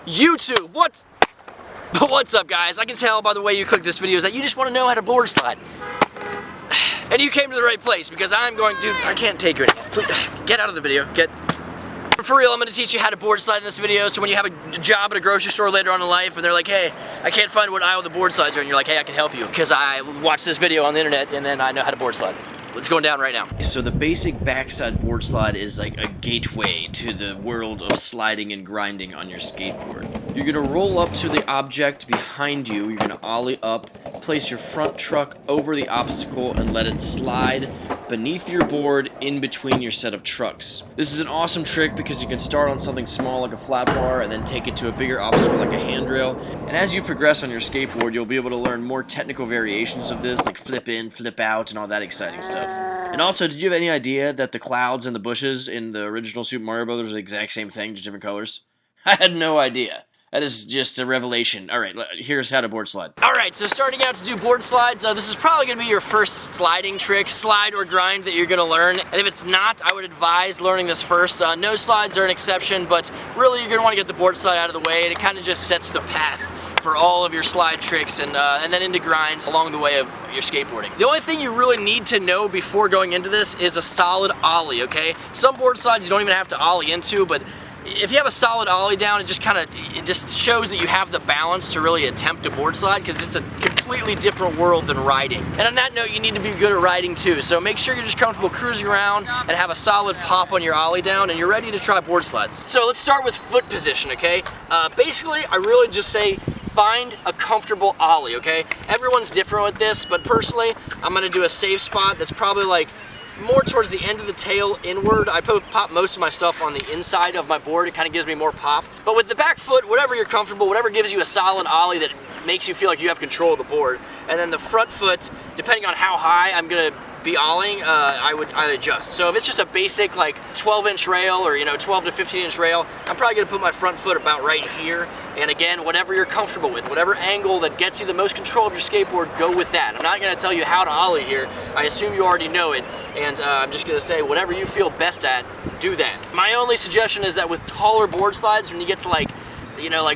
YouTube. What's up, guys? I can tell by the way you click this video is that you just want to know how to board slide. And you came to the right place because I'm going to, I can't take you anymore. Please, get out of the video. For real, I'm going to teach you how to board slide in this video, so when you have a job at a grocery store later on in life and they're like, hey, I can't find what aisle the board slides are, and you're like, hey, I can help you because I watched this video on the internet and then I know how to board slide. It's going down right now. So the basic backside board slide is like a gateway to the world of sliding and grinding on your skateboard. You're going to roll up to the object behind you, you're going to ollie up, place your front truck over the obstacle and let it slide beneath your board in between your set of trucks. This is an awesome trick because you can start on something small like a flat bar and then take it to a bigger obstacle like a handrail. And as you progress on your skateboard, you'll be able to learn more technical variations of this, like flip in, flip out, and all that exciting stuff. And also, did you have any idea that the clouds and the bushes in the original Super Mario Bros. Are the exact same thing, just different colors? I had no idea. That is just a revelation. Alright, here's how to board slide. Alright, so starting out to do board slides, this is probably going to be your first sliding trick, slide or grind that you're going to learn. And if it's not, I would advise learning this first. No slides are an exception, but really you're going to want to get the board slide out of the way, and it kind of just sets the path for all of your slide tricks and then into grinds along the way of your skateboarding. The only thing you really need to know before going into this is a solid ollie, okay? Some board slides you don't even have to ollie into, but if you have a solid ollie down, it just shows that you have the balance to really attempt to board slide because it's a completely different world than riding. And on that note, you need to be good at riding too. So make sure you're just comfortable cruising around and have a solid pop on your ollie down and you're ready to try board slides. So let's start with foot position, okay? Basically, I really just say find a comfortable ollie, okay? Everyone's different with this, but personally, I'm gonna do a safe spot that's probably like more towards the end of the tail inward. I pop most of my stuff on the inside of my board. It kind of gives me more pop. But with the back foot, whatever you're comfortable, whatever gives you a solid ollie that makes you feel like you have control of the board. And then the front foot, depending on how high I'm gonna be ollieing, I adjust. So if it's just a basic like 12-inch rail or 12 to 15-inch rail, I'm probably gonna put my front foot about right here. And again, whatever you're comfortable with, whatever angle that gets you the most control of your skateboard, go with that. I'm not gonna tell you how to ollie here. I assume you already know it. And I'm just gonna say whatever you feel best at, do that. My only suggestion is that with taller board slides, when you get to like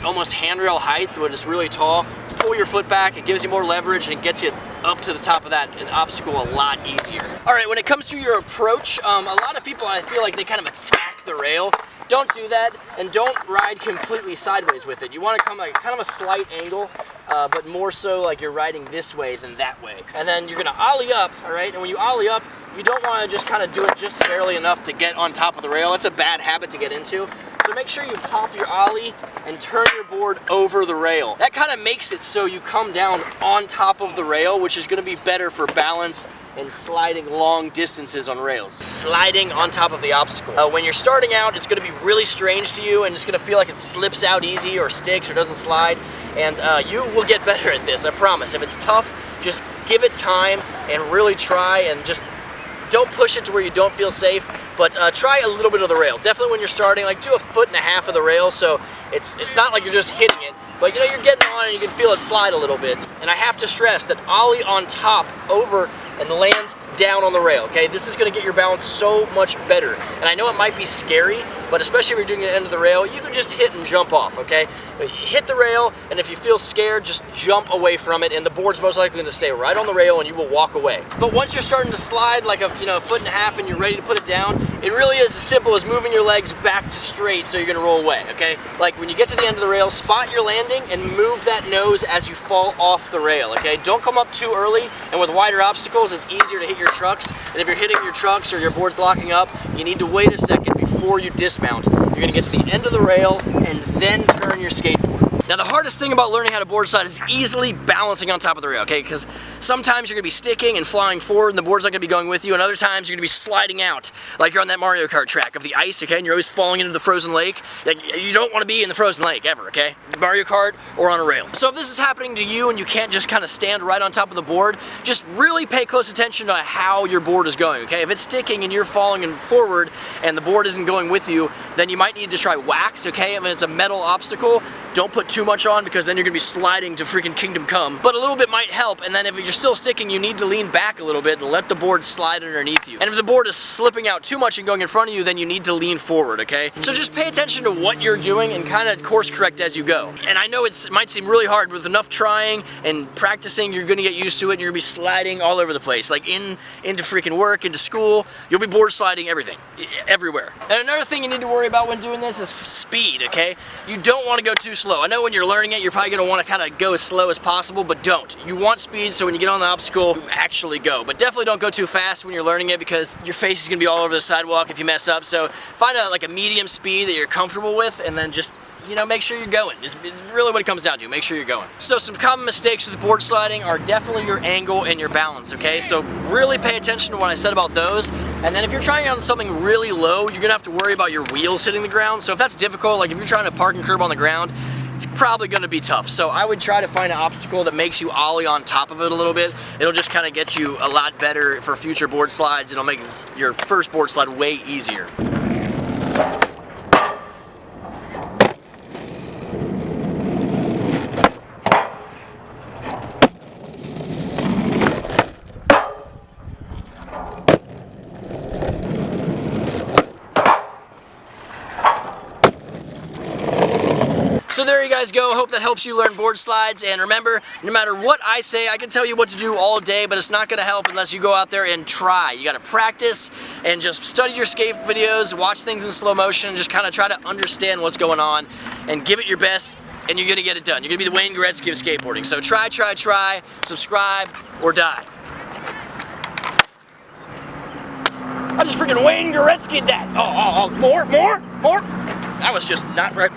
almost handrail height when it's really tall, pull your foot back, it gives you more leverage and it gets you up to the top of that obstacle a lot easier. All right, when it comes to your approach, a lot of people, I feel like they kind of attack the rail. Don't do that, and don't ride completely sideways with it. You want to come like kind of a slight angle, but more so like you're riding this way than that way. And then you're gonna ollie up, all right? And when you ollie up, you don't want to just kind of do it just barely enough to get on top of the rail. That's a bad habit to get into. So make sure you pop your ollie and turn your board over the rail. That kind of makes it so you come down on top of the rail, which is going to be better for balance and sliding long distances on rails. Sliding on top of the obstacle. When you're starting out, it's going to be really strange to you and it's going to feel like it slips out easy or sticks or doesn't slide. And you will get better at this, I promise. If it's tough, just give it time and really try and just don't push it to where you don't feel safe, but try a little bit of the rail. Definitely when you're starting, like do 1.5 feet of the rail so it's not like you're just hitting it, but you're getting on and you can feel it slide a little bit. And I have to stress that ollie on top, over, and land down on the rail, okay? This is gonna get your balance so much better. And I know it might be scary, but especially if you're doing the end of the rail, you can just hit and jump off, okay? Hit the rail, and if you feel scared, just jump away from it, and the board's most likely gonna stay right on the rail and you will walk away. But once you're starting to slide like a 1.5 feet and you're ready to put it down, it really is as simple as moving your legs back to straight so you're gonna roll away, okay? Like when you get to the end of the rail, spot your landing and move that nose as you fall off the rail, okay? Don't come up too early, and with wider obstacles, it's easier to hit your trucks. And if you're hitting your trucks or your board's locking up, you need to wait a second before you dismount. You're gonna get to the end of the rail and then turn your skateboard. Now the hardest thing about learning how to board slide is easily balancing on top of the rail, okay? Because sometimes you're gonna be sticking and flying forward and the board's not gonna be going with you, and other times you're gonna be sliding out, like you're on that Mario Kart track of the ice, okay? And you're always falling into the frozen lake. Like, you don't wanna be in the frozen lake ever, okay? Mario Kart or on a rail. So if this is happening to you and you can't just kind of stand right on top of the board, just really pay close attention to how your board is going, okay? If it's sticking and you're falling forward and the board isn't going with you, then you might need to try wax, okay? If it's a metal obstacle, Don't put too much on because then you're gonna be sliding to freaking kingdom come. But a little bit might help, and then if you're still sticking, you need to lean back a little bit and let the board slide underneath you. And if the board is slipping out too much and going in front of you, then you need to lean forward, okay? So just pay attention to what you're doing and kind of course correct as you go. And I know it might seem really hard, with enough trying and practicing, you're gonna get used to it, and you're gonna be sliding all over the place. Like into freaking work, into school, you'll be board sliding everything, everywhere. And another thing you need to worry about when doing this is speed, okay? You don't wanna go too slow. I know when you're learning it, you're probably gonna wanna kinda go as slow as possible, but don't. You want speed, so when you get on the obstacle, you actually go. But definitely don't go too fast when you're learning it, because your face is gonna be all over the sidewalk if you mess up. So find like a medium speed that you're comfortable with, and then just, you know, make sure you're going. It's really what it comes down to. Make sure you're going. So some common mistakes with board sliding are definitely your angle and your balance, okay? So really pay attention to what I said about those. And then if you're trying on something really low, you're gonna have to worry about your wheels hitting the ground. So if that's difficult, like if you're trying to park and curb on the ground, it's probably gonna be tough. So I would try to find an obstacle that makes you ollie on top of it a little bit. It'll just kind of get you a lot better for future board slides. It'll make your first board slide way easier. So there you guys go. Hope that helps you learn board slides. And remember, no matter what I say, I can tell you what to do all day, but it's not gonna help unless you go out there and try. You gotta practice and just study your skate videos, watch things in slow motion, and just kind of try to understand what's going on and give it your best, and you're gonna get it done. You're gonna be the Wayne Gretzky of skateboarding. So try, subscribe, or die. I just freaking Wayne Gretzky'd that. Oh, more? That was just not right.